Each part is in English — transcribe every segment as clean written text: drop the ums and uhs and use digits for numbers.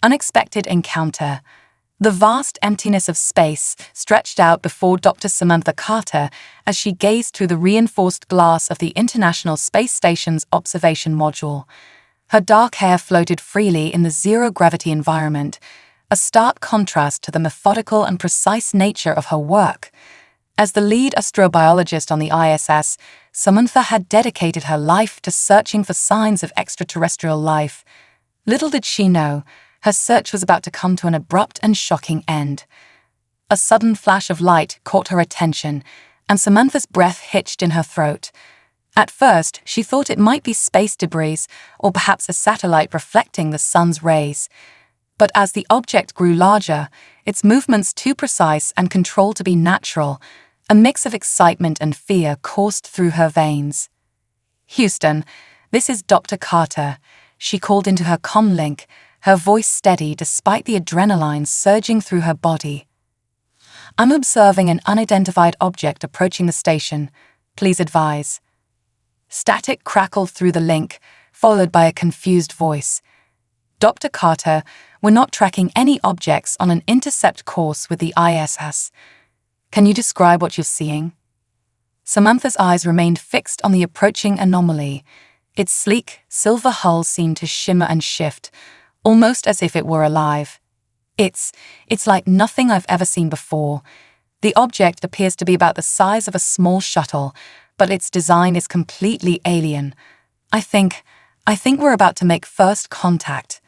Unexpected encounter. The vast emptiness of space stretched out before Dr. Samantha Carter as she gazed through the reinforced glass of the International Space Station's observation module. Her dark hair floated freely in the zero-gravity environment, a stark contrast to the methodical and precise nature of her work. As the lead astrobiologist on the ISS, Samantha had dedicated her life to searching for signs of extraterrestrial life. Little did she know, her search was about to come to an abrupt and shocking end. A sudden flash of light caught her attention, and Samantha's breath hitched in her throat. At first, she thought it might be space debris or perhaps a satellite reflecting the sun's rays. But as the object grew larger, its movements too precise and controlled to be natural, a mix of excitement and fear coursed through her veins. "Houston, this is Dr. Carter," she called into her comlink, her voice steady despite the adrenaline surging through her body. "I'm observing an unidentified object approaching the station. Please advise." Static crackled through the link, followed by a confused voice. "Dr. Carter, we're not tracking any objects on an intercept course with the ISS. Can you describe what you're seeing?" Samantha's eyes remained fixed on the approaching anomaly. Its sleek, silver hull seemed to shimmer and shift, almost as if it were alive. It's like nothing I've ever seen before. The object appears to be about the size of a small shuttle, but its design is completely alien. I think we're about to make first contact."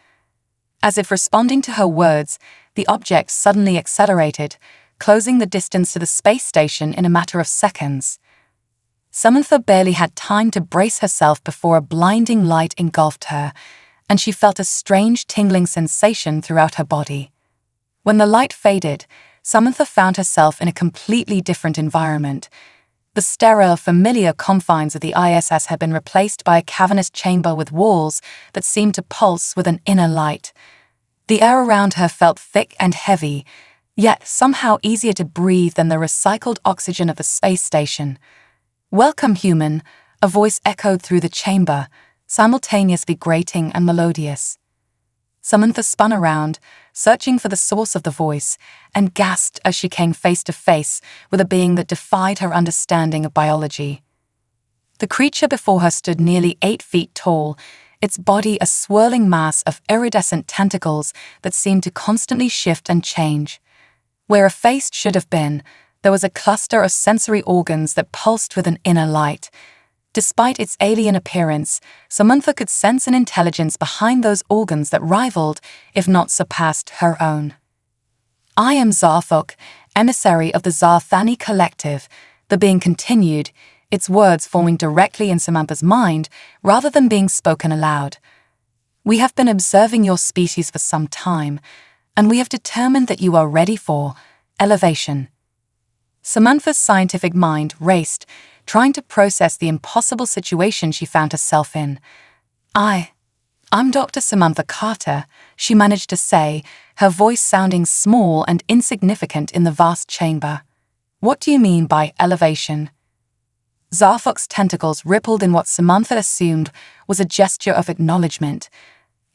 As if responding to her words, the object suddenly accelerated, closing the distance to the space station in a matter of seconds. Samantha barely had time to brace herself before a blinding light engulfed her, and she felt a strange tingling sensation throughout her body. When the light faded, Samantha found herself in a completely different environment. The sterile, familiar confines of the ISS had been replaced by a cavernous chamber with walls that seemed to pulse with an inner light. The air around her felt thick and heavy, yet somehow easier to breathe than the recycled oxygen of the space station. "Welcome, human," a voice echoed through the chamber, simultaneously grating and melodious. Samantha spun around, searching for the source of the voice, and gasped as she came face to face with a being that defied her understanding of biology. The creature before her stood nearly 8 feet tall, its body a swirling mass of iridescent tentacles that seemed to constantly shift and change. Where a face should have been, there was a cluster of sensory organs that pulsed with an inner light. Despite its alien appearance, Samantha could sense an intelligence behind those organs that rivaled, if not surpassed, her own. "I am Zarthok, emissary of the Zarthani Collective," the being continued, its words forming directly in Samantha's mind rather than being spoken aloud. "We have been observing your species for some time, and we have determined that you are ready for elevation." Samantha's scientific mind raced, trying to process the impossible situation she found herself in. I'm Dr. Samantha Carter," she managed to say, her voice sounding small and insignificant in the vast chamber. "What do you mean by elevation?" Zarthok's tentacles rippled in what Samantha assumed was a gesture of acknowledgement.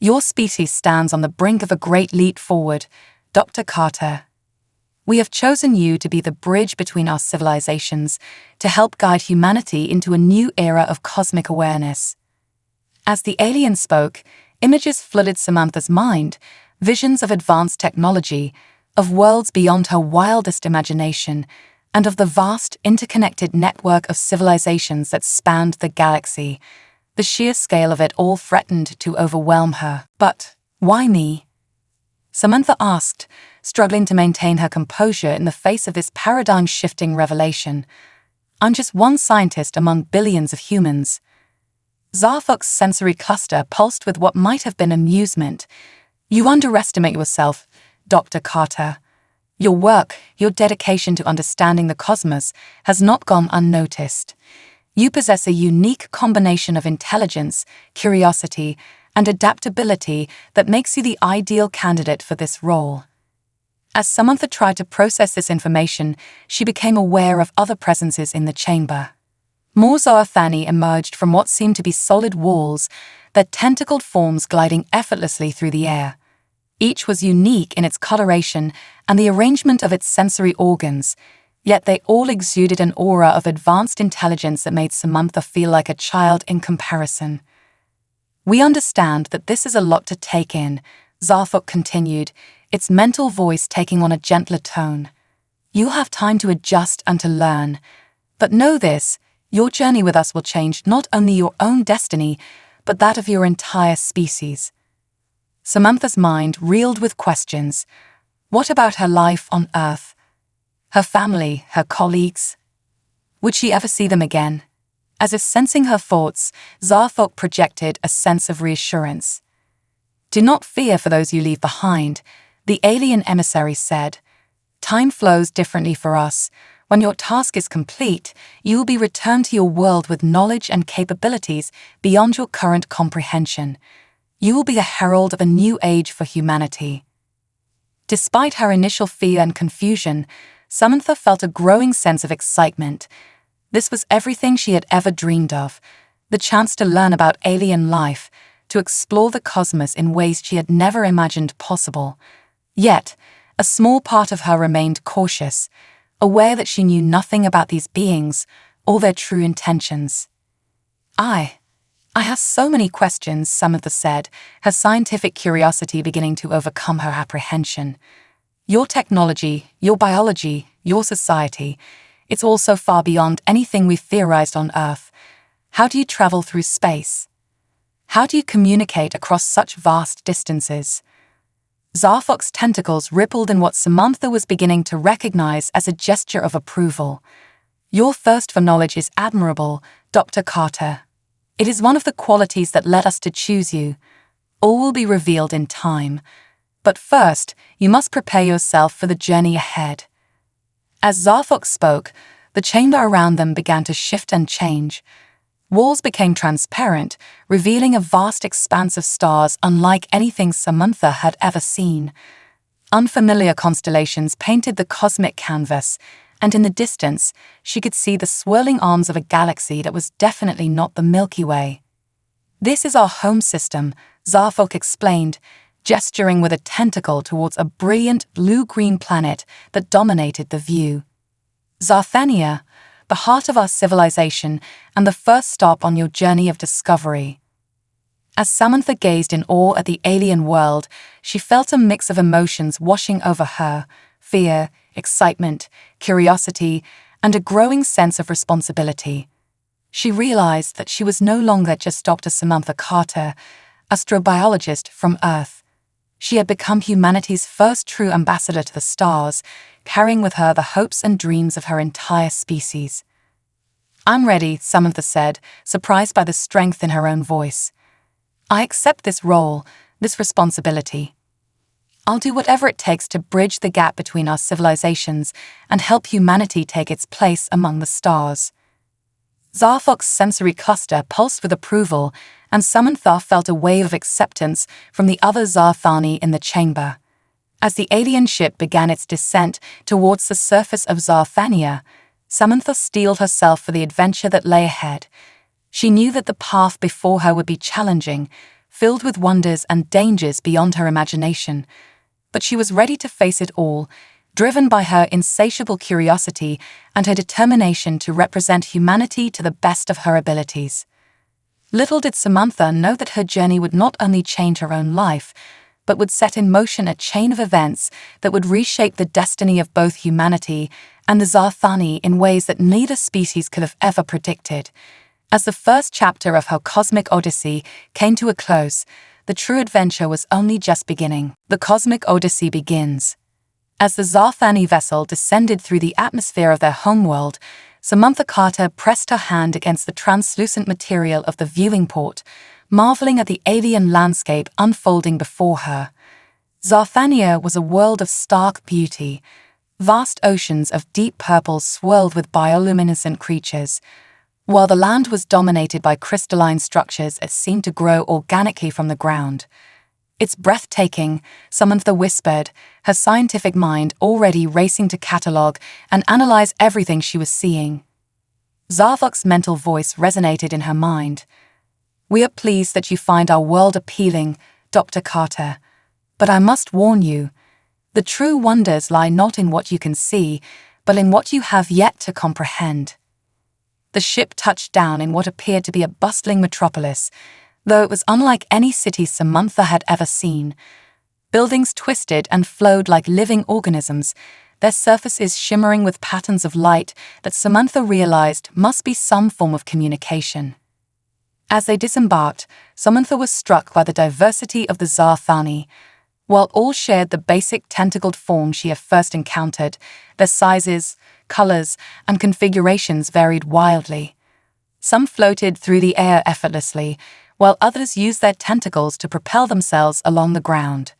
"Your species stands on the brink of a great leap forward, Dr. Carter. We have chosen you to be the bridge between our civilizations, to help guide humanity into a new era of cosmic awareness." As the alien spoke, images flooded Samantha's mind, visions of advanced technology, of worlds beyond her wildest imagination, and of the vast, interconnected network of civilizations that spanned the galaxy. The sheer scale of it all threatened to overwhelm her. "But why me?" Samantha asked, struggling to maintain her composure in the face of this paradigm-shifting revelation. "I'm just one scientist among billions of humans." Zarthok's sensory cluster pulsed with what might have been amusement. "You underestimate yourself, Dr. Carter. Your work, your dedication to understanding the cosmos, has not gone unnoticed. You possess a unique combination of intelligence, curiosity, and adaptability that makes you the ideal candidate for this role." As Samantha tried to process this information, she became aware of other presences in the chamber. More Zarthani emerged from what seemed to be solid walls, their tentacled forms gliding effortlessly through the air. Each was unique in its coloration and the arrangement of its sensory organs, yet they all exuded an aura of advanced intelligence that made Samantha feel like a child in comparison. "We understand that this is a lot to take in," Zarfok continued, its mental voice taking on a gentler tone. "You'll have time to adjust and to learn. But know this, your journey with us will change not only your own destiny, but that of your entire species." Samantha's mind reeled with questions. What about her life on Earth? Her family, her colleagues? Would she ever see them again? As if sensing her thoughts, Zarfok projected a sense of reassurance. "Do not fear for those you leave behind," the alien emissary said. "Time flows differently for us. When your task is complete, you will be returned to your world with knowledge and capabilities beyond your current comprehension. You will be a herald of a new age for humanity." Despite her initial fear and confusion, Samantha felt a growing sense of excitement. This was everything she had ever dreamed of, the chance to learn about alien life, to explore the cosmos in ways she had never imagined possible. Yet, a small part of her remained cautious, aware that she knew nothing about these beings or their true intentions. I have so many questions," Samantha said, her scientific curiosity beginning to overcome her apprehension. "Your technology, your biology, your society, it's all so far beyond anything we've theorized on Earth. How do you travel through space? How do you communicate across such vast distances?" Zarfok's tentacles rippled in what Samantha was beginning to recognize as a gesture of approval. "Your thirst for knowledge is admirable, Dr. Carter. It is one of the qualities that led us to choose you. All will be revealed in time. But first, you must prepare yourself for the journey ahead." As Zarfok spoke, the chamber around them began to shift and change. Walls became transparent, revealing a vast expanse of stars unlike anything Samantha had ever seen. Unfamiliar constellations painted the cosmic canvas, and in the distance, she could see the swirling arms of a galaxy that was definitely not the Milky Way. "This is our home system," Zarfok explained, gesturing with a tentacle towards a brilliant blue-green planet that dominated the view. "Zarthania, the heart of our civilization and the first stop on your journey of discovery." As Samantha gazed in awe at the alien world, she felt a mix of emotions washing over her: fear, excitement, curiosity, and a growing sense of responsibility. She realized that she was no longer just Dr. Samantha Carter, astrobiologist from Earth. She had become humanity's first true ambassador to the stars, carrying with her the hopes and dreams of her entire species. "I'm ready," Samantha said, surprised by the strength in her own voice. "I accept this role, this responsibility. I'll do whatever it takes to bridge the gap between our civilizations and help humanity take its place among the stars." Zarfok's sensory cluster pulsed with approval, and Samantha felt a wave of acceptance from the other Zarthani in the chamber. As the alien ship began its descent towards the surface of Zarthania, Samantha steeled herself for the adventure that lay ahead. She knew that the path before her would be challenging, filled with wonders and dangers beyond her imagination. But she was ready to face it all, driven by her insatiable curiosity and her determination to represent humanity to the best of her abilities. Little did Samantha know that her journey would not only change her own life, but would set in motion a chain of events that would reshape the destiny of both humanity and the Zarthani in ways that neither species could have ever predicted. As the first chapter of her cosmic odyssey came to a close, the true adventure was only just beginning. The cosmic odyssey begins. As the Zarthani vessel descended through the atmosphere of their homeworld, Samantha Carter pressed her hand against the translucent material of the viewing port, marveling at the alien landscape unfolding before her. Zarthania was a world of stark beauty. Vast oceans of deep purple swirled with bioluminescent creatures, while the land was dominated by crystalline structures that seemed to grow organically from the ground. "It's breathtaking," Samantha whispered, her scientific mind already racing to catalogue and analyze everything she was seeing. Zarvok's mental voice resonated in her mind. "We are pleased that you find our world appealing, Dr. Carter. But I must warn you, the true wonders lie not in what you can see, but in what you have yet to comprehend. The ship touched down in what appeared to be a bustling metropolis, though it was unlike any city Samantha had ever seen. Buildings twisted and flowed like living organisms, their surfaces shimmering with patterns of light that Samantha realized must be some form of communication. As they disembarked, Samantha was struck by the diversity of the Zarthani. While all shared the basic tentacled form she had first encountered, their sizes, colors, and configurations varied wildly. Some floated through the air effortlessly, while others used their tentacles to propel themselves along the ground.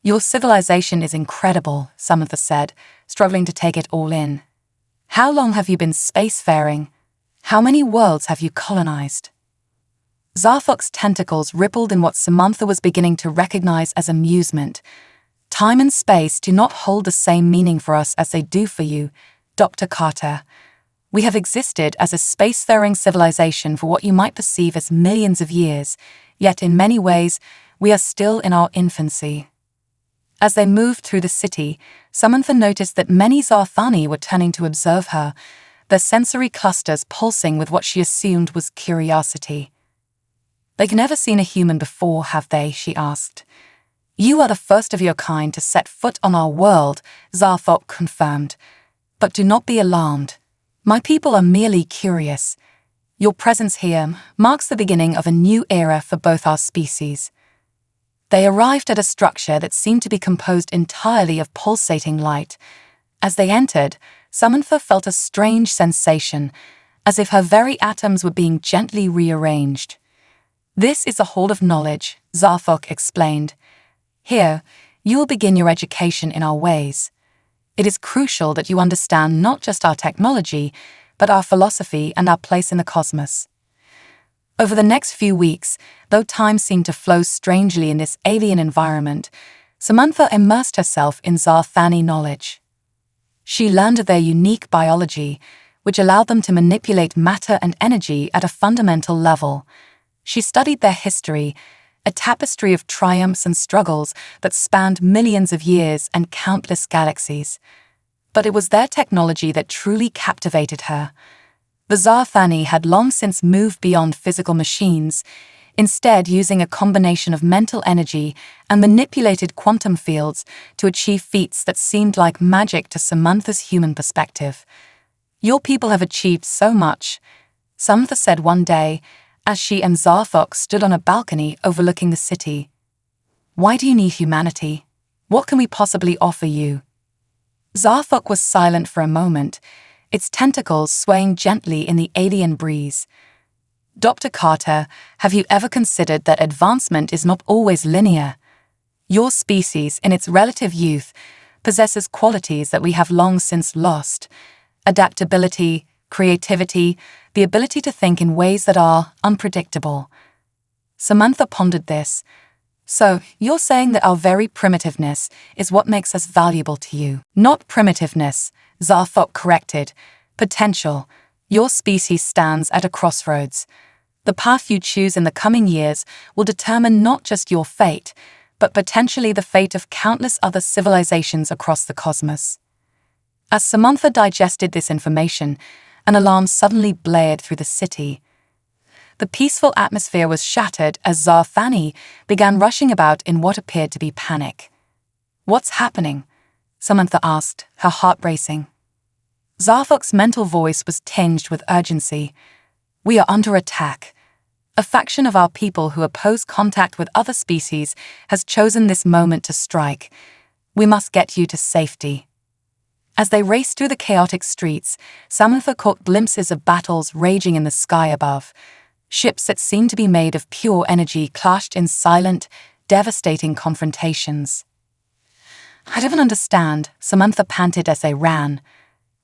"Your civilization is incredible," Samantha said, struggling to take it all in. "How long have you been spacefaring? How many worlds have you colonized?" Zarthok's tentacles rippled in what Samantha was beginning to recognize as amusement. "Time and space do not hold the same meaning for us as they do for you, Dr. Carter. We have existed as a spacefaring civilization for what you might perceive as millions of years, yet in many ways, we are still in our infancy." As they moved through the city, Samantha noticed that many Zarthani were turning to observe her, their sensory clusters pulsing with what she assumed was curiosity. "They've never seen a human before, have they?" she asked. "You are the first of your kind to set foot on our world," Zarthok confirmed. "But do not be alarmed. My people are merely curious. Your presence here marks the beginning of a new era for both our species." They arrived at a structure that seemed to be composed entirely of pulsating light. As they entered, Samantha felt a strange sensation, as if her very atoms were being gently rearranged. "This is the hall of knowledge," Zarthok explained. "Here, you will begin your education in our ways. It is crucial that you understand not just our technology, but our philosophy and our place in the cosmos." Over the next few weeks, though time seemed to flow strangely in this alien environment, Samantha immersed herself in Zarthani knowledge. She learned of their unique biology, which allowed them to manipulate matter and energy at a fundamental level. She studied their history, a tapestry of triumphs and struggles that spanned millions of years and countless galaxies. But it was their technology that truly captivated her. The Zarthani had long since moved beyond physical machines, instead using a combination of mental energy and manipulated quantum fields to achieve feats that seemed like magic to Samantha's human perspective. "Your people have achieved so much," Samantha said one day, as she and Zarthok stood on a balcony overlooking the city. "Why do you need humanity? What can we possibly offer you?" Zarthok was silent for a moment, its tentacles swaying gently in the alien breeze. "Dr. Carter, have you ever considered that advancement is not always linear? Your species, in its relative youth, possesses qualities that we have long since lost: adaptability, creativity, the ability to think in ways that are unpredictable." Samantha pondered this. "So, you're saying that our very primitiveness is what makes us valuable to you?" "Not primitiveness," Zarthok corrected. "Potential. Your species stands at a crossroads. The path you choose in the coming years will determine not just your fate, but potentially the fate of countless other civilizations across the cosmos." As Samantha digested this information, an alarm suddenly blared through the city. The peaceful atmosphere was shattered as Zarthani began rushing about in what appeared to be panic. "What's happening?" Samantha asked, her heart racing. Zarthok's mental voice was tinged with urgency. "We are under attack. A faction of our people who oppose contact with other species has chosen this moment to strike. We must get you to safety." As they raced through the chaotic streets, Samantha caught glimpses of battles raging in the sky above. Ships that seemed to be made of pure energy clashed in silent, devastating confrontations. "I don't understand," Samantha panted as they ran.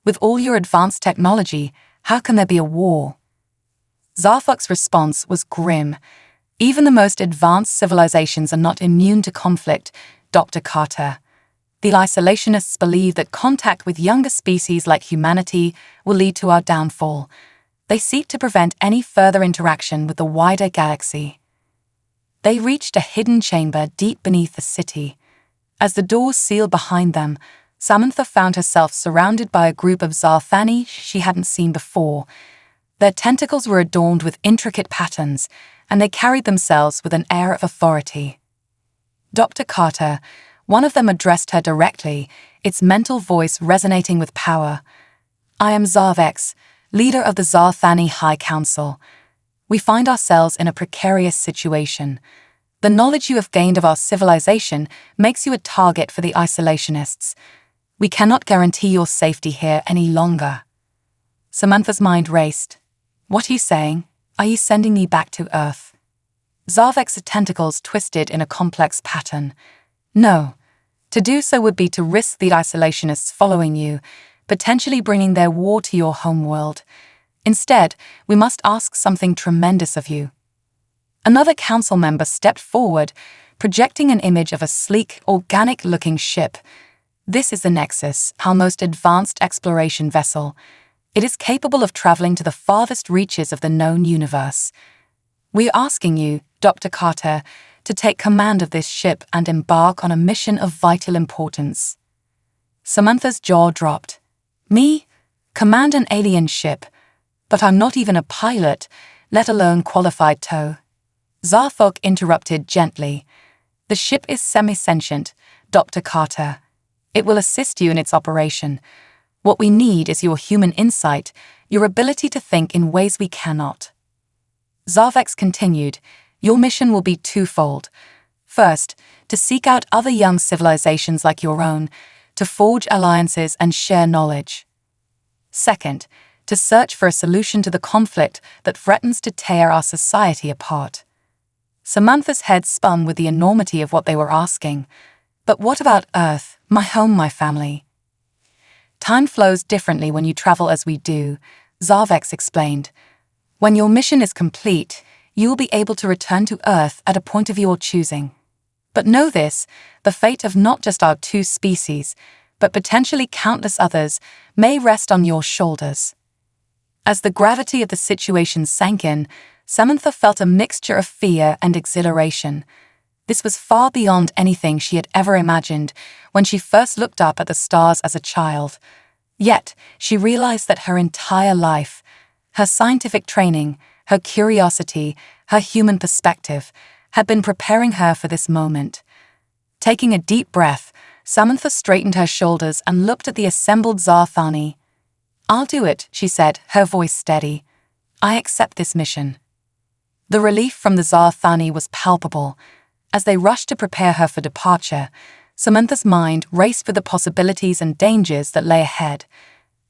"With all your advanced technology, how can there be a war?" Zarthok's response was grim. "Even the most advanced civilizations are not immune to conflict, Dr. Carter. The isolationists believe that contact with younger species like humanity will lead to our downfall. They seek to prevent any further interaction with the wider galaxy." They reached a hidden chamber deep beneath the city. As the doors sealed behind them, Samantha found herself surrounded by a group of Zarthani she hadn't seen before. Their tentacles were adorned with intricate patterns, and they carried themselves with an air of authority. Dr. Carter, one of them addressed her directly, its mental voice resonating with power. "I am Zarvex, leader of the Zarthani High Council. We find ourselves in a precarious situation. The knowledge you have gained of our civilization makes you a target for the isolationists. We cannot guarantee your safety here any longer." Samantha's mind raced. "What are you saying? Are you sending me back to Earth?" Zarvex's tentacles twisted in a complex pattern. "No. To do so would be to risk the isolationists following you, potentially bringing their war to your homeworld. Instead, we must ask something tremendous of you." Another council member stepped forward, projecting an image of a sleek, organic-looking ship. "This is the Nexus, our most advanced exploration vessel. It is capable of traveling to the farthest reaches of the known universe. We are asking you, Dr. Carter, to take command of this ship and embark on a mission of vital importance." Samantha's jaw dropped. "Me? Command an alien ship? But I'm not even a pilot, let alone qualified tow." Zarthok interrupted gently. "The ship is semi-sentient, Dr. Carter. It will assist you in its operation. What we need is your human insight, your ability to think in ways we cannot." Zarvex continued, "Your mission will be twofold. First, to seek out other young civilizations like your own, to forge alliances and share knowledge. Second, to search for a solution to the conflict that threatens to tear our society apart." Samantha's head spun with the enormity of what they were asking. "But what about Earth, my home, my family?" "Time flows differently when you travel as we do," Zarvex explained. "When your mission is complete, you will be able to return to Earth at a point of your choosing. But know this, the fate of not just our two species, but potentially countless others, may rest on your shoulders." As the gravity of the situation sank in, Samantha felt a mixture of fear and exhilaration. This was far beyond anything she had ever imagined when she first looked up at the stars as a child. Yet, she realized that her entire life, her scientific training, her curiosity, her human perspective, had been preparing her for this moment. Taking a deep breath, Samantha straightened her shoulders and looked at the assembled Zarthani. "I'll do it," she said, her voice steady. "I accept this mission." The relief from the Zarthani was palpable. As they rushed to prepare her for departure, Samantha's mind raced with the possibilities and dangers that lay ahead.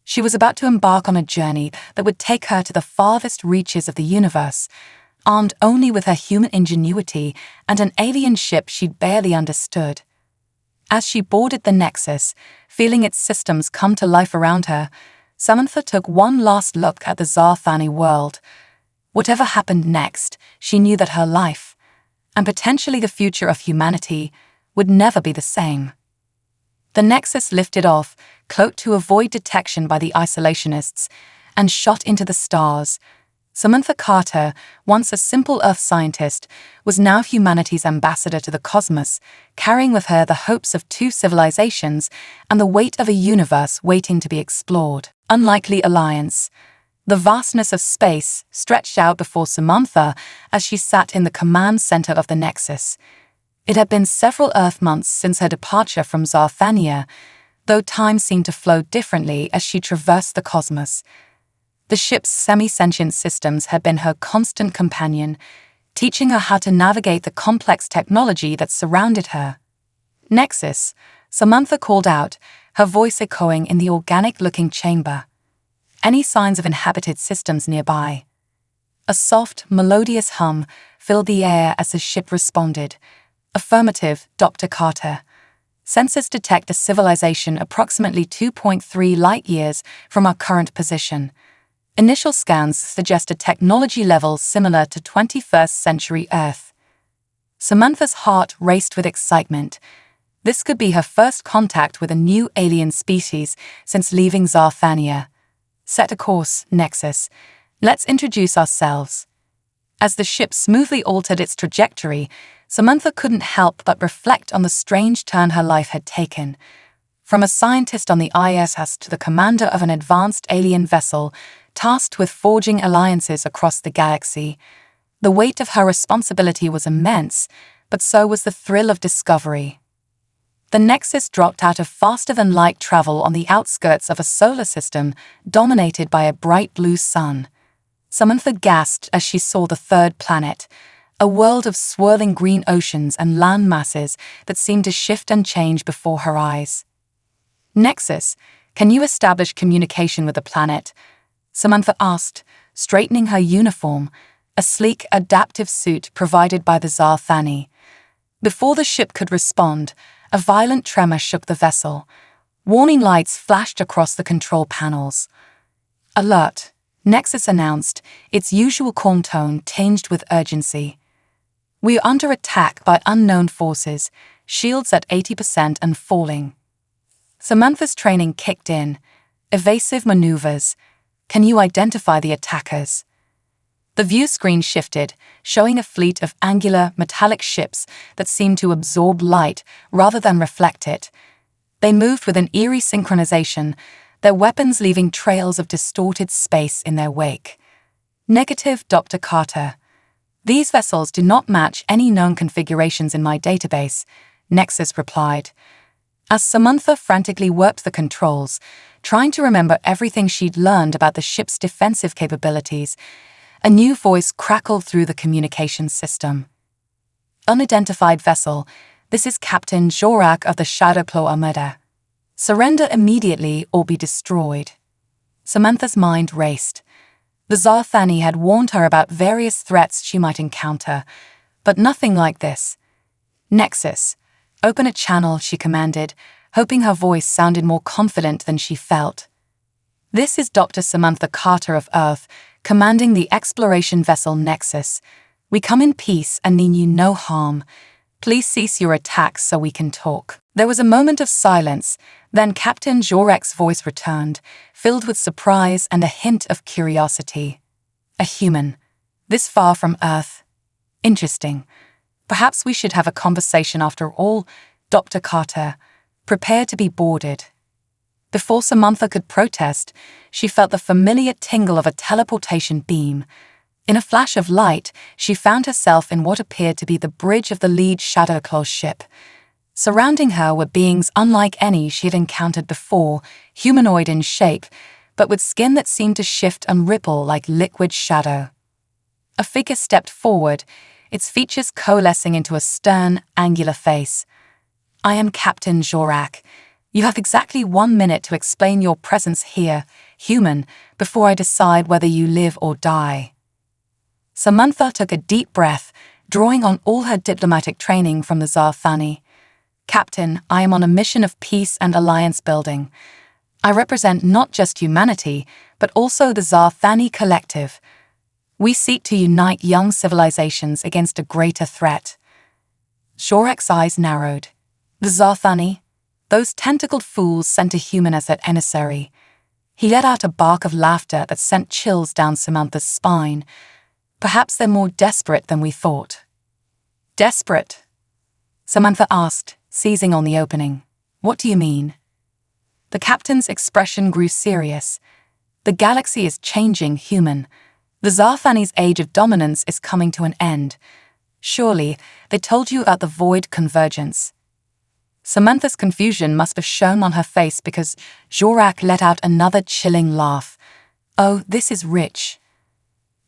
She was about to embark on a journey that would take her to the farthest reaches of the universe, armed only with her human ingenuity and an alien ship she'd barely understood. As she boarded the Nexus, feeling its systems come to life around her, Samantha took one last look at the Zarthani world. Whatever happened next, she knew that her life, and potentially the future of humanity, would never be the same. The Nexus lifted off, cloaked to avoid detection by the isolationists, and shot into the stars. Samantha Carter, once a simple Earth scientist, was now humanity's ambassador to the cosmos, carrying with her the hopes of two civilizations and the weight of a universe waiting to be explored. Unlikely alliance. The vastness of space stretched out before Samantha as she sat in the command center of the Nexus. It had been several Earth months since her departure from Zarthania, though time seemed to flow differently as she traversed the cosmos. The ship's semi-sentient systems had been her constant companion, teaching her how to navigate the complex technology that surrounded her. "Nexus," Samantha called out, her voice echoing in the organic-looking chamber. "Any signs of inhabited systems nearby?" A soft, melodious hum filled the air as the ship responded. "Affirmative, Dr. Carter. Sensors detect a civilization approximately 2.3 light-years from our current position. Initial scans suggest a technology level similar to 21st century Earth." Samantha's heart raced with excitement. This could be her first contact with a new alien species since leaving Zarthania. "Set a course, Nexus. Let's introduce ourselves." As the ship smoothly altered its trajectory, Samantha couldn't help but reflect on the strange turn her life had taken. From a scientist on the ISS to the commander of an advanced alien vessel tasked with forging alliances across the galaxy, the weight of her responsibility was immense, but so was the thrill of discovery. The Nexus dropped out of faster-than-light travel on the outskirts of a solar system dominated by a bright blue sun. Samantha gasped as she saw the third planet, a world of swirling green oceans and land masses that seemed to shift and change before her eyes. "Nexus, can you establish communication with the planet?" Samantha asked, straightening her uniform, a sleek, adaptive suit provided by the Zarthani. Before the ship could respond, a violent tremor shook the vessel. Warning lights flashed across the control panels. "Alert," Nexus announced, its usual calm tone tinged with urgency. "We are under attack by unknown forces, shields at 80% and falling." Samantha's training kicked in. Evasive maneuvers. "Can you identify the attackers?" The view screen shifted, showing a fleet of angular, metallic ships that seemed to absorb light rather than reflect it. They moved with an eerie synchronization, their weapons leaving trails of distorted space in their wake. "Negative, Dr. Carter. These vessels do not match any known configurations in my database," Nexus replied. As Samantha frantically worked the controls, trying to remember everything she'd learned about the ship's defensive capabilities, a new voice crackled through the communications system. "Unidentified vessel, this is Captain Jorak of the Shadowclaw Armada. Surrender immediately or be destroyed." Samantha's mind raced. The Zarthani had warned her about various threats she might encounter, but nothing like this. "Nexus, open a channel," she commanded, hoping her voice sounded more confident than she felt. "This is Dr. Samantha Carter of Earth, commanding the exploration vessel Nexus. We come in peace and mean you no harm. Please cease your attacks so we can talk." There was a moment of silence, then Captain Jorek's voice returned, filled with surprise and a hint of curiosity. "A human. This far from Earth. Interesting. Perhaps we should have a conversation after all, Dr. Carter. Prepare to be boarded." Before Samantha could protest, she felt the familiar tingle of a teleportation beam. In a flash of light, she found herself in what appeared to be the bridge of the lead Shadowclaw ship. Surrounding her were beings unlike any she had encountered before, humanoid in shape, but with skin that seemed to shift and ripple like liquid shadow. A figure stepped forward, its features coalescing into a stern, angular face. "I am Captain Jorak. You have exactly 1 minute to explain your presence here, human, before I decide whether you live or die." Samantha took a deep breath, drawing on all her diplomatic training from the Zarthani. "Captain, I am on a mission of peace and alliance building. I represent not just humanity, but also the Zarthani collective. We seek to unite young civilizations against a greater threat." Jorek's eyes narrowed. "The Zarthani? Those tentacled fools sent a human as their emissary." He let out a bark of laughter that sent chills down Samantha's spine. "Perhaps they're more desperate than we thought." "Desperate?" Samantha asked, seizing on the opening. "What do you mean?" The captain's expression grew serious. "The galaxy is changing, human. The Zarthani's age of dominance is coming to an end. Surely, they told you about the void convergence." Samantha's confusion must have shown on her face because Jorak let out another chilling laugh. "Oh, this is rich.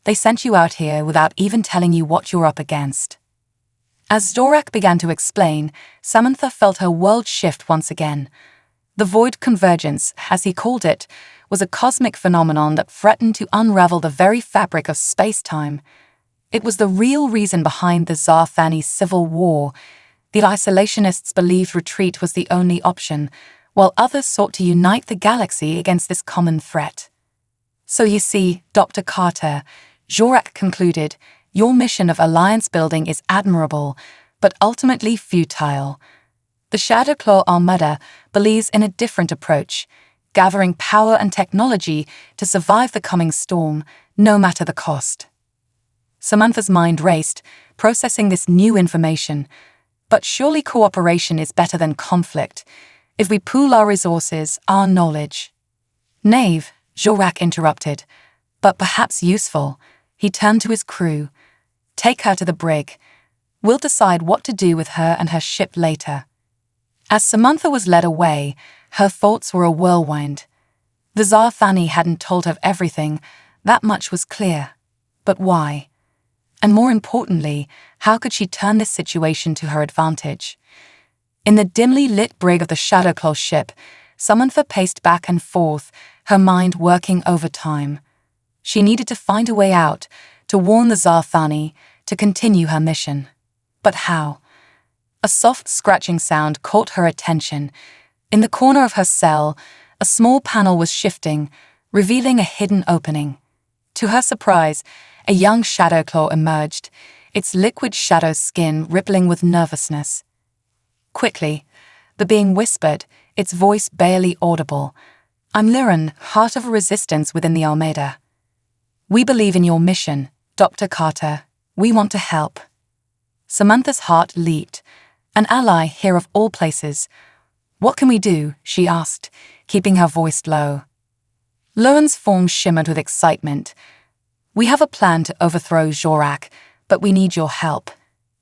They sent you out here without even telling you what you're up against." As Jorak began to explain, Samantha felt her world shift once again. The void convergence, as he called it, was a cosmic phenomenon that threatened to unravel the very fabric of space-time. It was the real reason behind the Zarthani civil war. The isolationists believed retreat was the only option, while others sought to unite the galaxy against this common threat. "So you see, Dr. Carter," Jorak concluded, "your mission of alliance building is admirable, but ultimately futile. The Shadowclaw Armada believes in a different approach, gathering power and technology to survive the coming storm, no matter the cost." Samantha's mind raced, processing this new information. But surely cooperation is better than conflict. If we pool our resources, our knowledge. Knave, Jorak interrupted. But perhaps useful. He turned to his crew. Take her to the brig. We'll decide what to do with her and her ship later. As Samantha was led away, her thoughts were a whirlwind. The Zarthani hadn't told her everything, that much was clear. But why? And more importantly, how could she turn this situation to her advantage? In the dimly lit brig of the Shadowclaw ship, Samantha paced back and forth, her mind working overtime. She needed to find a way out, to warn the Zarthani, to continue her mission. But how? A soft scratching sound caught her attention. In the corner of her cell, a small panel was shifting, revealing a hidden opening. To her surprise, a young Shadowclaw emerged, its liquid shadow skin rippling with nervousness. Quickly, the being whispered, its voice barely audible. I'm Liren, heart of resistance within the Almeida. We believe in your mission, Dr. Carter. We want to help. Samantha's heart leaped. An ally here of all places. What can we do? She asked, keeping her voice low. Liren's form shimmered with excitement. We have a plan to overthrow Jorak, but we need your help.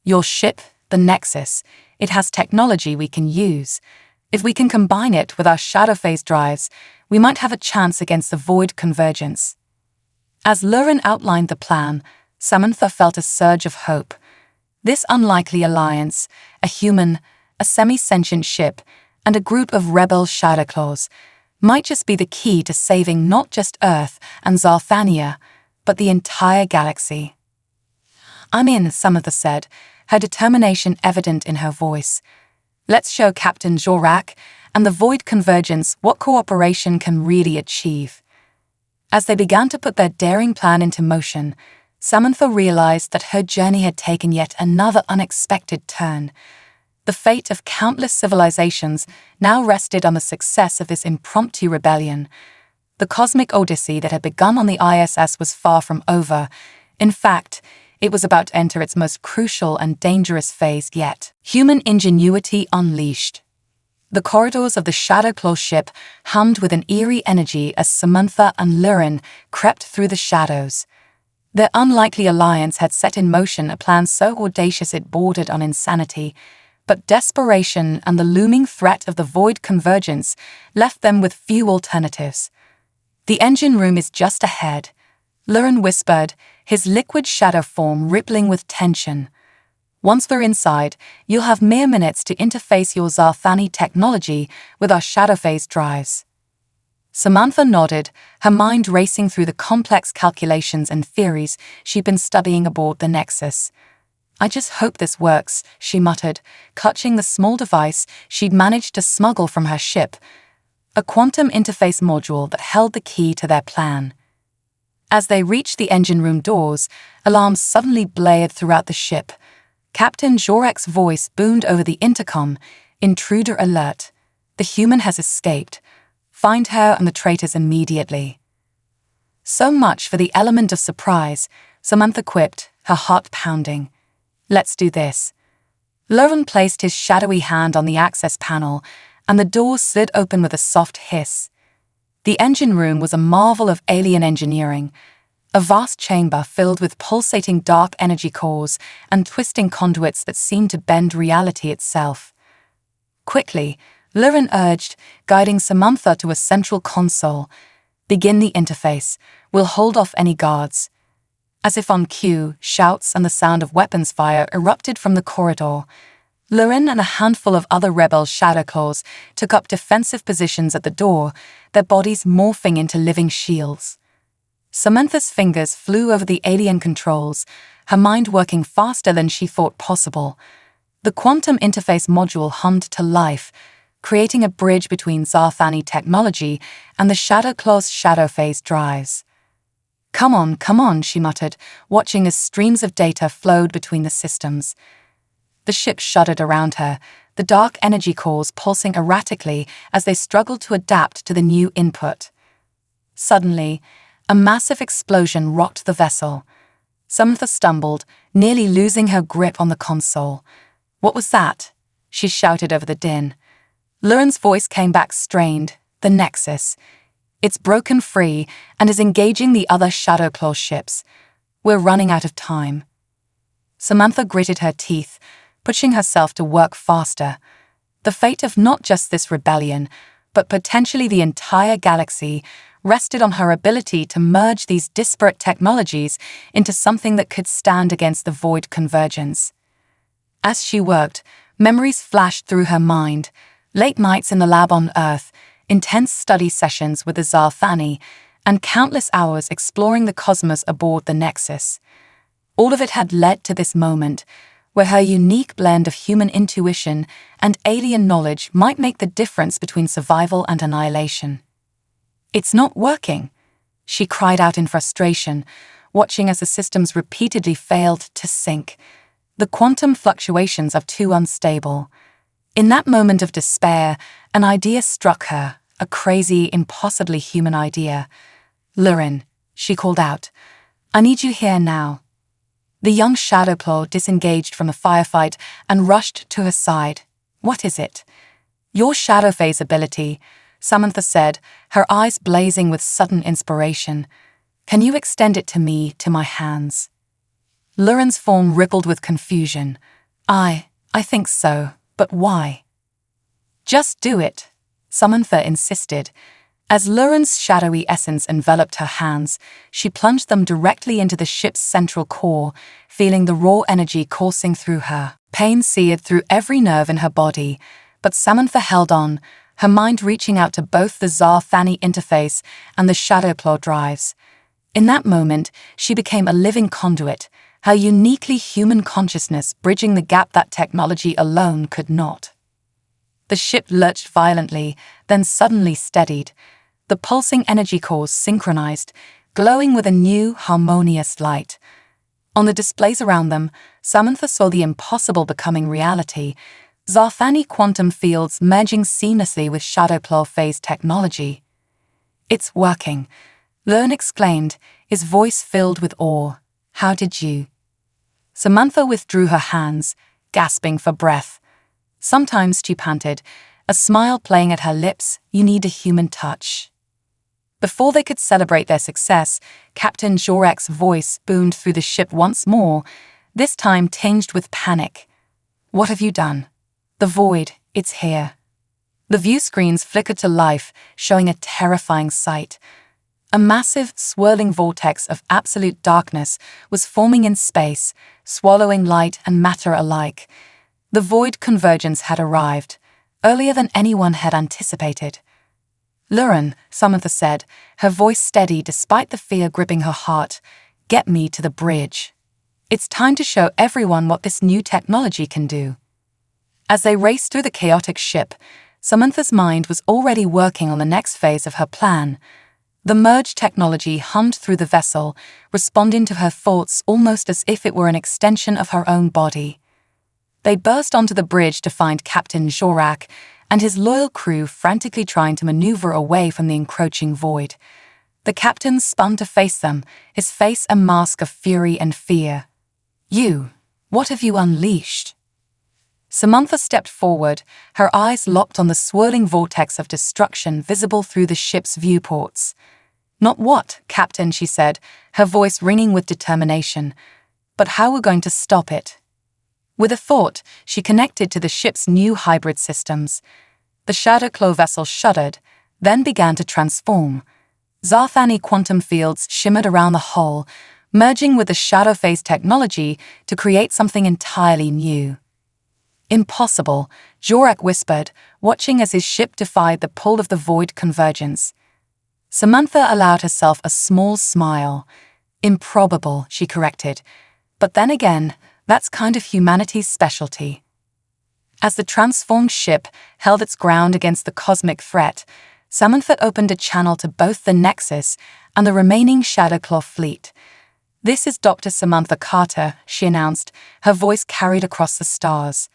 Your ship, the Nexus, it has technology we can use. If we can combine it with our shadow phase drives, we might have a chance against the void convergence. As Liren outlined the plan, Samantha felt a surge of hope. This unlikely alliance, a human, a semi-sentient ship, and a group of rebel Shadowclaws, might just be the key to saving not just Earth and Zarthania, but the entire galaxy. I'm in, Samantha said, her determination evident in her voice. Let's show Captain Jorak and the Void Convergence what cooperation can really achieve. As they began to put their daring plan into motion, Samantha realized that her journey had taken yet another unexpected turn. The fate of countless civilizations now rested on the success of this impromptu rebellion. The cosmic odyssey that had begun on the ISS was far from over. In fact, it was about to enter its most crucial and dangerous phase yet. Human ingenuity unleashed. The corridors of the Shadowclaw ship hummed with an eerie energy as Samantha and Liren crept through the shadows. Their unlikely alliance had set in motion a plan so audacious it bordered on insanity, but desperation and the looming threat of the void convergence left them with few alternatives. The engine room is just ahead, Liren whispered, his liquid shadow form rippling with tension. Once we're inside, you'll have mere minutes to interface your Zarthani technology with our shadow phase drives. Samantha nodded, her mind racing through the complex calculations and theories she'd been studying aboard the Nexus. I just hope this works, she muttered, clutching the small device she'd managed to smuggle from her ship, a quantum interface module that held the key to their plan. As they reached the engine room doors, alarms suddenly blared throughout the ship. Captain Jorak's voice boomed over the intercom, intruder alert. The human has escaped. Find her and the traitors immediately. So much for the element of surprise, Samantha quipped, her heart pounding. Let's do this. Liren placed his shadowy hand on the access panel, and the door slid open with a soft hiss. The engine room was a marvel of alien engineering, a vast chamber filled with pulsating dark energy cores and twisting conduits that seemed to bend reality itself. Quickly, Liren urged, guiding Samantha to a central console. Begin the interface. We'll hold off any guards. As if on cue, shouts and the sound of weapons fire erupted from the corridor. Liren and a handful of other rebel Shadowclaws took up defensive positions at the door, their bodies morphing into living shields. Samantha's fingers flew over the alien controls, her mind working faster than she thought possible. The quantum interface module hummed to life, creating a bridge between Zarthani technology and the Shadowclaw's shadow phase drives. Come on, she muttered, watching as streams of data flowed between the systems. The ship shuddered around her, the dark energy cores pulsing erratically as they struggled to adapt to the new input. Suddenly, a massive explosion rocked the vessel. Samantha stumbled, nearly losing her grip on the console. "What was that?" she shouted over the din. Luren's voice came back strained. "The Nexus. It's broken free and is engaging the other Shadowclaw ships. We're running out of time." Samantha gritted her teeth, pushing herself to work faster. The fate of not just this rebellion, but potentially the entire galaxy, rested on her ability to merge these disparate technologies into something that could stand against the void convergence. As she worked, memories flashed through her mind. Late nights in the lab on Earth, intense study sessions with the Zarthani, and countless hours exploring the cosmos aboard the Nexus. All of it had led to this moment, where her unique blend of human intuition and alien knowledge might make the difference between survival and annihilation. "It's not working," she cried out in frustration, watching as the systems repeatedly failed to sync. The quantum fluctuations are too unstable. In that moment of despair, an idea struck her, a crazy, impossibly human idea. "Luren," she called out, "I need you here now." The young Shadowclaw disengaged from the firefight and rushed to her side. "What is it?" "Your shadow phase ability," Samantha said, her eyes blazing with sudden inspiration. "Can you extend it to me, to my hands?" Luren's form rippled with confusion. I think so, but why?" "Just do it," Samantha insisted. As Luren's shadowy essence enveloped her hands, she plunged them directly into the ship's central core, feeling the raw energy coursing through her. Pain seared through every nerve in her body, but Samantha held on, her mind reaching out to both the Zarthani interface and the Shadowclaw drives. In that moment, she became a living conduit, her uniquely human consciousness bridging the gap that technology alone could not. The ship lurched violently, then suddenly steadied. The pulsing energy cores synchronized, glowing with a new, harmonious light. On the displays around them, Samantha saw the impossible becoming reality, Zarthani quantum fields merging seamlessly with Shadowclaw phase technology. "It's working," Luren exclaimed, his voice filled with awe. "How did you?" Samantha withdrew her hands, gasping for breath. "Sometimes," she panted, a smile playing at her lips, "you need a human touch." Before they could celebrate their success, Captain Jorek's voice boomed through the ship once more, this time tinged with panic. "What have you done? The void, it's here." The view screens flickered to life, showing a terrifying sight. A massive, swirling vortex of absolute darkness was forming in space, swallowing light and matter alike. The void convergence had arrived, earlier than anyone had anticipated. "Luren," Samantha said, her voice steady despite the fear gripping her heart, "get me to the bridge. It's time to show everyone what this new technology can do." As they raced through the chaotic ship, Samantha's mind was already working on the next phase of her plan. The merged technology hummed through the vessel, responding to her thoughts almost as if it were an extension of her own body. They burst onto the bridge to find Captain Jorek and his loyal crew frantically trying to maneuver away from the encroaching void. The captain spun to face them, his face a mask of fury and fear. "You, what have you unleashed?" Samantha stepped forward, her eyes locked on the swirling vortex of destruction visible through the ship's viewports. "Not what, Captain," she said, her voice ringing with determination, "but how we're going to stop it." With a thought, she connected to the ship's new hybrid systems. The Shadowclaw vessel shuddered, then began to transform. Zarthani quantum fields shimmered around the hull, merging with the shadow phase technology to create something entirely new. "Impossible," Jorek whispered, watching as his ship defied the pull of the void convergence. Samantha allowed herself a small smile. "Improbable," she corrected. "But then again, that's kind of humanity's specialty." As the transformed ship held its ground against the cosmic threat, Samantha opened a channel to both the Nexus and the remaining Shadowclaw fleet. "This is Dr. Samantha Carter," she announced, her voice carried across the stars.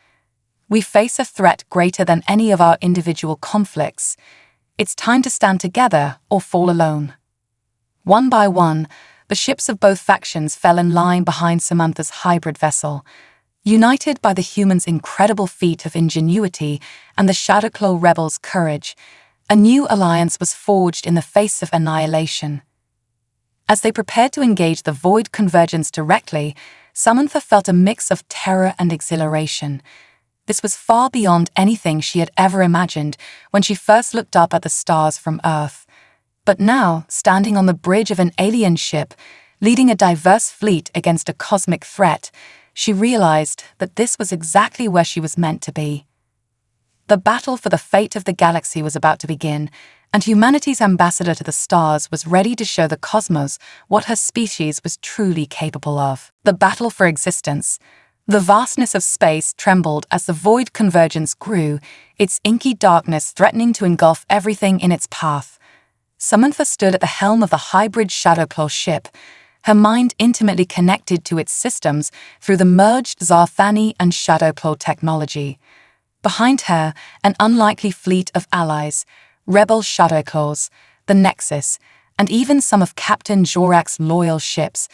"We face a threat greater than any of our individual conflicts. It's time to stand together or fall alone." One by one, The ships of both factions fell in line behind Samantha's hybrid vessel. United by the humans' incredible feat of ingenuity and the Shadowclaw rebels' courage, a new alliance was forged in the face of annihilation. As they prepared to engage the Void Convergence directly, Samantha felt a mix of terror and exhilaration. This was far beyond anything she had ever imagined when she first looked up at the stars from Earth. But now, standing on the bridge of an alien ship, leading a diverse fleet against a cosmic threat, she realized that this was exactly where she was meant to be. The battle for the fate of the galaxy was about to begin, and humanity's ambassador to the stars was ready to show the cosmos what her species was truly capable of. The battle for existence. The vastness of space trembled as the Void Convergence grew, its inky darkness threatening to engulf everything in its path. Samantha stood at the helm of the hybrid Shadowclaw ship, her mind intimately connected to its systems through the merged Zarthani and Shadowclaw technology. Behind her, an unlikely fleet of allies, rebel Shadowclaws, the Nexus, and even some of Captain Jorak's loyal ships,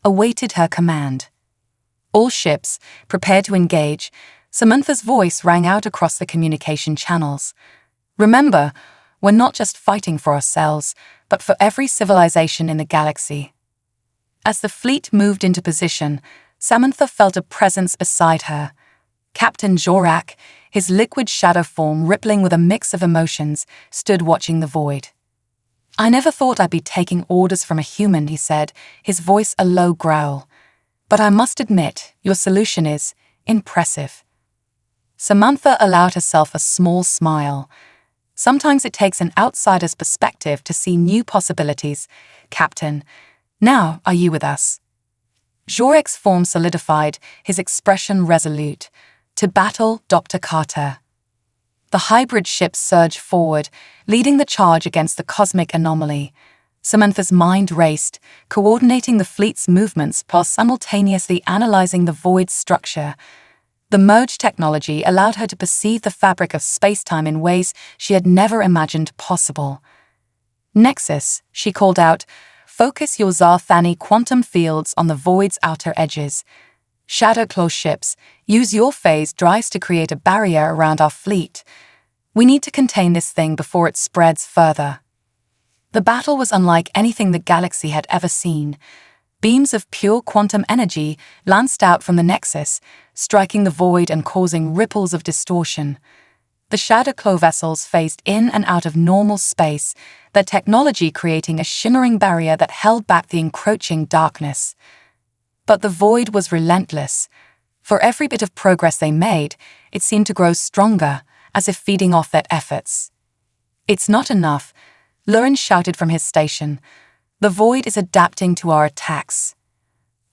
awaited her command. All ships, prepared to engage, Samantha's voice rang out across the communication channels. Remember, we're not just fighting for ourselves, but for every civilization in the galaxy. As the fleet moved into position, Samantha felt a presence beside her. Captain Jorak, his liquid shadow form rippling with a mix of emotions, stood watching the void. "I never thought I'd be taking orders from a human," he said, his voice a low growl. "But I must admit, your solution is impressive." Samantha allowed herself a small smile. Sometimes it takes an outsider's perspective to see new possibilities. "Captain, now are you with us?" Jorek's form solidified, his expression resolute. "To battle, Dr. Carter." The hybrid ship surged forward, leading the charge against the cosmic anomaly. Samantha's mind raced, coordinating the fleet's movements while simultaneously analyzing the void's structure. The merged technology allowed her to perceive the fabric of space-time in ways she had never imagined possible. "Nexus," she called out, "focus your Zarthani quantum fields on the void's outer edges. Shadowclaw ships, use your phase drives to create a barrier around our fleet. We need to contain this thing before it spreads further." The battle was unlike anything the galaxy had ever seen. Beams of pure quantum energy lanced out from the Nexus, striking the void and causing ripples of distortion. The Shadowclaw vessels phased in and out of normal space, their technology creating a shimmering barrier that held back the encroaching darkness. But the void was relentless. For every bit of progress they made, it seemed to grow stronger, as if feeding off their efforts. "It's not enough," Lurin shouted from his station. "The void is adapting to our attacks."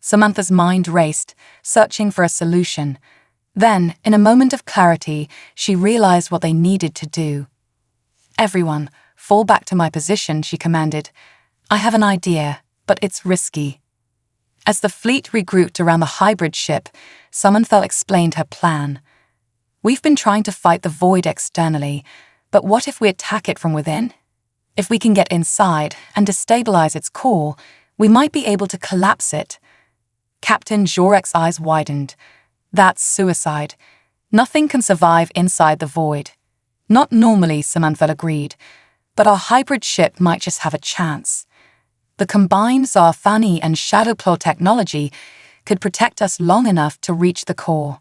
Samantha's mind raced, searching for a solution. Then, in a moment of clarity, she realized what they needed to do. "Everyone, fall back to my position," she commanded. "I have an idea, but it's risky." As the fleet regrouped around the hybrid ship, Samantha explained her plan. "We've been trying to fight the void externally, but what if we attack it from within? If we can get inside and destabilize its core, we might be able to collapse it." Captain Jorek's eyes widened. "That's suicide. Nothing can survive inside the void." "Not normally," Samantha agreed, "but our hybrid ship might just have a chance. The combined Zarthani and Shadowclaw technology could protect us long enough to reach the core."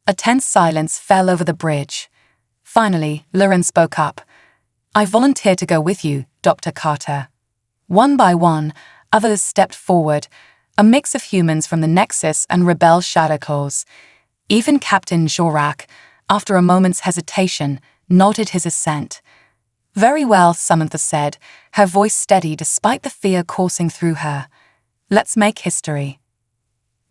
A tense silence fell over the bridge. Finally, Lurin spoke up. "I volunteer to go with you, Dr. Carter." One by one, others stepped forward, a mix of humans from the Nexus and rebel Shadowclaws. Even Captain Jorak, after a moment's hesitation, nodded his assent. "Very well," Samantha said, her voice steady despite the fear coursing through her. "Let's make history."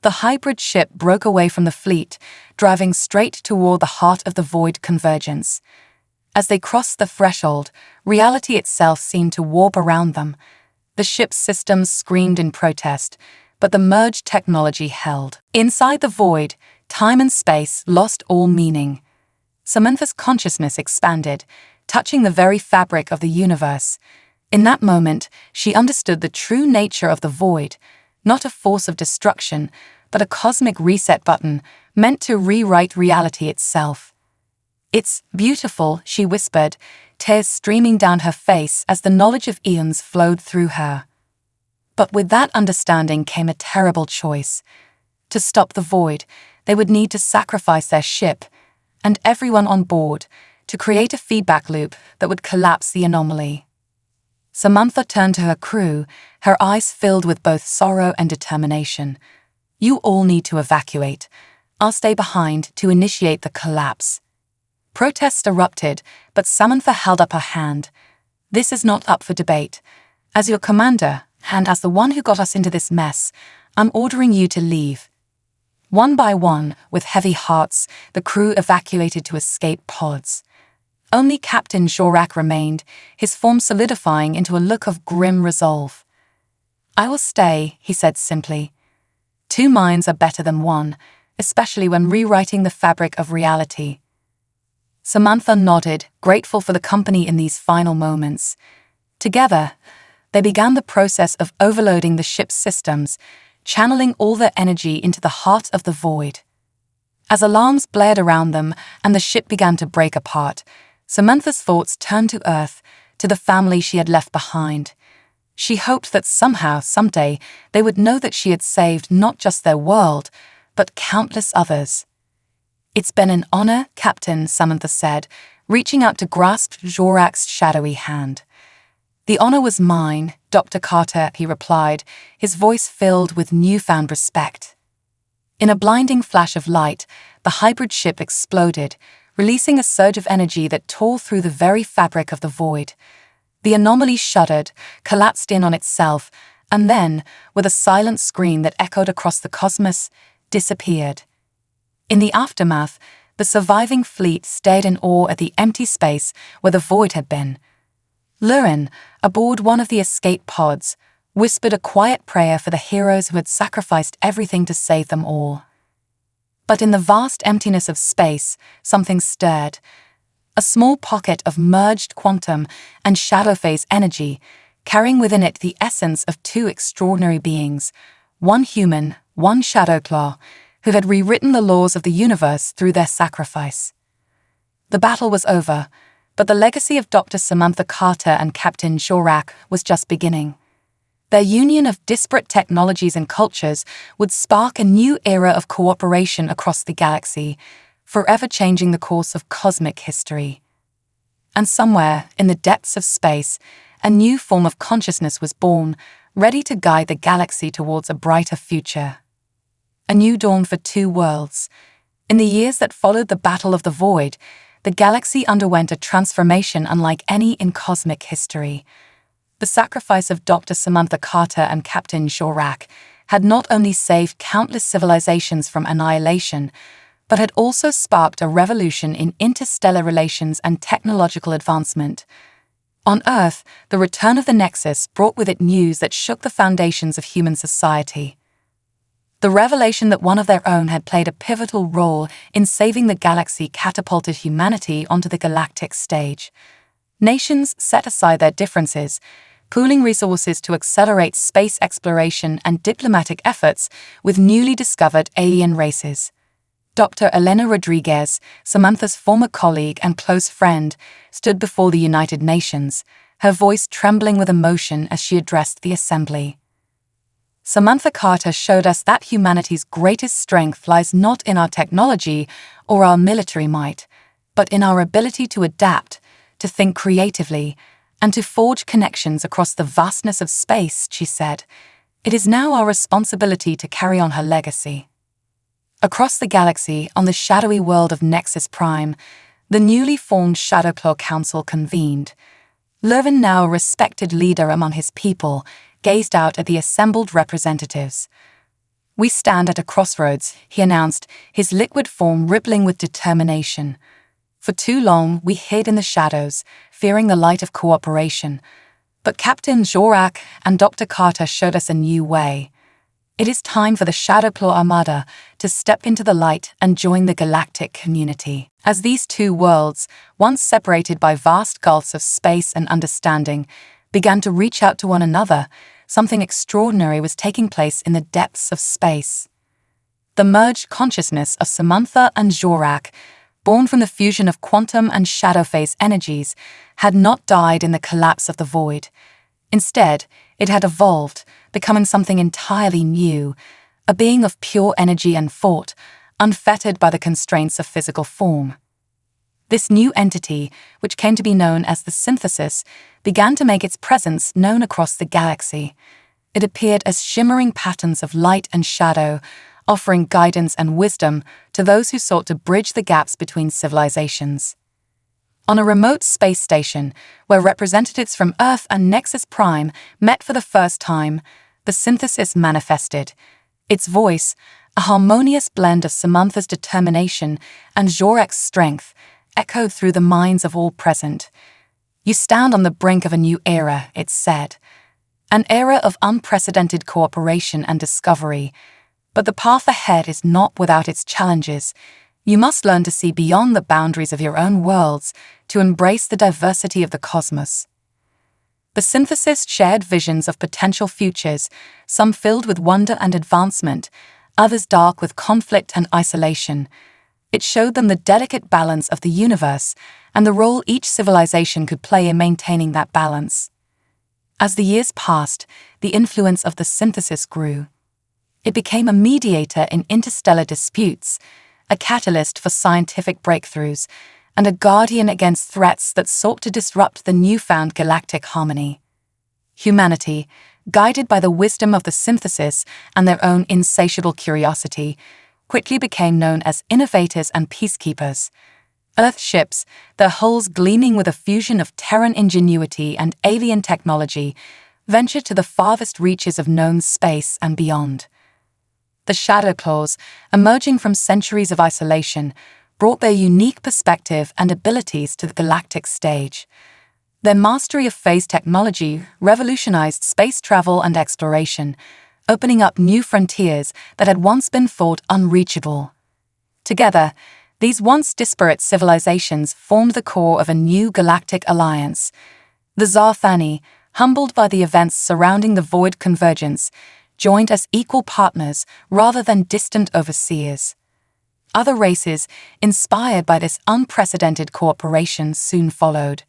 The hybrid ship broke away from the fleet, driving straight toward the heart of the Void Convergence. As they crossed the threshold, reality itself seemed to warp around them. The ship's systems screamed in protest, but the merged technology held. Inside the void, time and space lost all meaning. Samantha's consciousness expanded, touching the very fabric of the universe. In that moment, she understood the true nature of the void, not a force of destruction, but a cosmic reset button meant to rewrite reality itself. "It's beautiful," she whispered, tears streaming down her face as the knowledge of eons flowed through her. But with that understanding came a terrible choice. To stop the void, they would need to sacrifice their ship, and everyone on board, to create a feedback loop that would collapse the anomaly. Samantha turned to her crew, her eyes filled with both sorrow and determination. "You all need to evacuate. I'll stay behind to initiate the collapse." Protests erupted, but Samantha held up her hand. "This is not up for debate. As your commander, and as the one who got us into this mess, I'm ordering you to leave." One by one, with heavy hearts, the crew evacuated to escape pods. Only Captain Jorak remained, his form solidifying into a look of grim resolve. "I will stay," he said simply. "Two minds are better than one, especially when rewriting the fabric of reality." Samantha nodded, grateful for the company in these final moments. Together, they began the process of overloading the ship's systems, channeling all their energy into the heart of the void. As alarms blared around them and the ship began to break apart, Samantha's thoughts turned to Earth, to the family she had left behind. She hoped that somehow, someday, they would know that she had saved not just their world, but countless others. "It's been an honor, Captain," Samantha said, reaching out to grasp Jorak's shadowy hand. "The honor was mine, Dr. Carter," he replied, his voice filled with newfound respect. In a blinding flash of light, the hybrid ship exploded, releasing a surge of energy that tore through the very fabric of the void. The anomaly shuddered, collapsed in on itself, and then, with a silent scream that echoed across the cosmos, disappeared. In the aftermath, the surviving fleet stared in awe at the empty space where the void had been. Lurin, aboard one of the escape pods, whispered a quiet prayer for the heroes who had sacrificed everything to save them all. But in the vast emptiness of space, something stirred. A small pocket of merged quantum and shadow phase energy, carrying within it the essence of two extraordinary beings, one human, one Shadowclaw, who had rewritten the laws of the universe through their sacrifice. The battle was over, but the legacy of Dr. Samantha Carter and Captain Jorak was just beginning. Their union of disparate technologies and cultures would spark a new era of cooperation across the galaxy, forever changing the course of cosmic history. And somewhere, in the depths of space, a new form of consciousness was born, ready to guide the galaxy towards a brighter future. A new dawn for two worlds. In the years that followed the Battle of the Void, the galaxy underwent a transformation unlike any in cosmic history. The sacrifice of Dr. Samantha Carter and Captain Jorak had not only saved countless civilizations from annihilation, but had also sparked a revolution in interstellar relations and technological advancement. On Earth, the return of the Nexus brought with it news that shook the foundations of human society. The revelation that one of their own had played a pivotal role in saving the galaxy catapulted humanity onto the galactic stage. Nations set aside their differences, pooling resources to accelerate space exploration and diplomatic efforts with newly discovered alien races. Dr. Elena Rodriguez, Samantha's former colleague and close friend, stood before the United Nations, her voice trembling with emotion as she addressed the assembly. Samantha Carter showed us that humanity's greatest strength lies not in our technology or our military might, but in our ability to adapt, to think creatively, and to forge connections across the vastness of space, she said. It is now our responsibility to carry on her legacy. Across the galaxy, on the shadowy world of Nexus Prime, the newly formed Shadowclaw Council convened. Lurvin, now a respected leader among his people, gazed out at the assembled representatives. "We stand at a crossroads," he announced, his liquid form rippling with determination. "For too long, we hid in the shadows, fearing the light of cooperation. But Captain Jorak and Dr. Carter showed us a new way. It is time for the Shadowclaw Armada to step into the light and join the galactic community." As these two worlds, once separated by vast gulfs of space and understanding, began to reach out to one another, something extraordinary was taking place in the depths of space. The merged consciousness of Samantha and Jorak, born from the fusion of quantum and shadow phase energies, had not died in the collapse of the void. Instead, it had evolved, becoming something entirely new, a being of pure energy and thought, unfettered by the constraints of physical form. This new entity, which came to be known as the synthesis, began to make its presence known across the galaxy. It appeared as shimmering patterns of light and shadow, offering guidance and wisdom to those who sought to bridge the gaps between civilizations. On a remote space station, where representatives from Earth and Nexus Prime met for the first time, the synthesis manifested. Its voice, a harmonious blend of Samantha's determination and Jorak's strength, echoed through the minds of all present. "You stand on the brink of a new era," it said. "An era of unprecedented cooperation and discovery. But the path ahead is not without its challenges. You must learn to see beyond the boundaries of your own worlds, to embrace the diversity of the cosmos." The synthesis shared visions of potential futures, some filled with wonder and advancement, others dark with conflict and isolation. It showed them the delicate balance of the universe and the role each civilization could play in maintaining that balance. As the years passed, the influence of the synthesis grew. It became a mediator in interstellar disputes, a catalyst for scientific breakthroughs, and a guardian against threats that sought to disrupt the newfound galactic harmony. Humanity, guided by the wisdom of the synthesis and their own insatiable curiosity, quickly became known as innovators and peacekeepers. Earth ships, their hulls gleaming with a fusion of Terran ingenuity and alien technology, ventured to the farthest reaches of known space and beyond. The Shadow Claws, emerging from centuries of isolation, brought their unique perspective and abilities to the galactic stage. Their mastery of phase technology revolutionized space travel and exploration, opening up new frontiers that had once been thought unreachable. Together, these once disparate civilizations formed the core of a new galactic alliance. The Zarthani, humbled by the events surrounding the Void Convergence, joined as equal partners rather than distant overseers. Other races, inspired by this unprecedented cooperation, soon followed.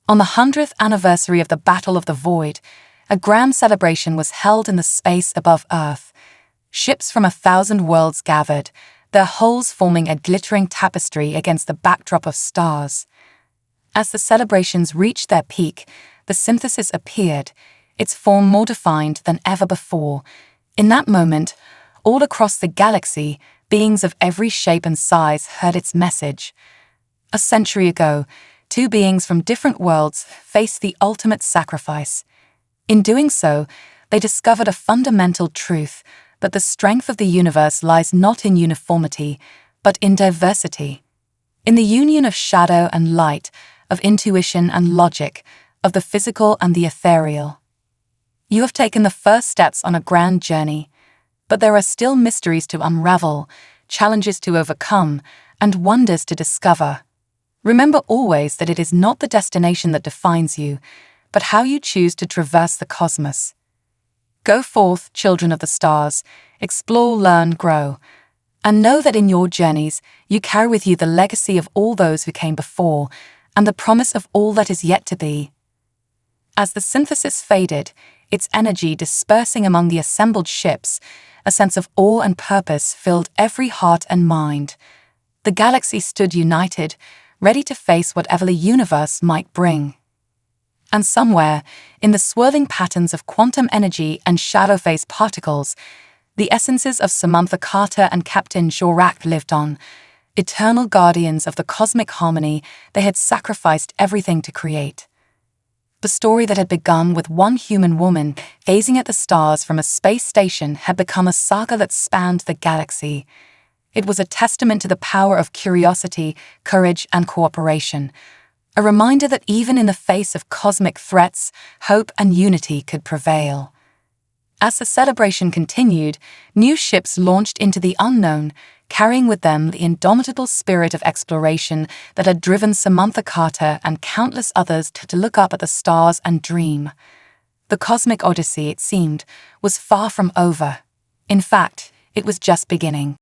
On the 100th anniversary of the Battle of the Void, a grand celebration was held in the space above Earth. Ships from 1,000 worlds gathered, their hulls forming a glittering tapestry against the backdrop of stars. As the celebrations reached their peak, the synthesis appeared, its form more defined than ever before. In that moment, all across the galaxy, beings of every shape and size heard its message. A century ago, two beings from different worlds faced the ultimate sacrifice. In doing so, they discovered a fundamental truth, that the strength of the universe lies not in uniformity, but in diversity. In the union of shadow and light, of intuition and logic, of the physical and the ethereal. You have taken the first steps on a grand journey, but there are still mysteries to unravel, challenges to overcome, and wonders to discover. Remember always that it is not the destination that defines you, but how you choose to traverse the cosmos. Go forth, children of the stars, explore, learn, grow, and know that in your journeys you carry with you the legacy of all those who came before and the promise of all that is yet to be. As the synthesis faded, its energy dispersing among the assembled ships, a sense of awe and purpose filled every heart and mind. The galaxy stood united, ready to face whatever the universe might bring. And somewhere, in the swirling patterns of quantum energy and shadow phase particles, the essences of Samantha Carter and Captain Jorak lived on, eternal guardians of the cosmic harmony they had sacrificed everything to create. The story that had begun with one human woman gazing at the stars from a space station had become a saga that spanned the galaxy. It was a testament to the power of curiosity, courage, and cooperation, a reminder that even in the face of cosmic threats, hope and unity could prevail. As the celebration continued, new ships launched into the unknown, carrying with them the indomitable spirit of exploration that had driven Samantha Carter and countless others to look up at the stars and dream. The cosmic odyssey, it seemed, was far from over. In fact, it was just beginning.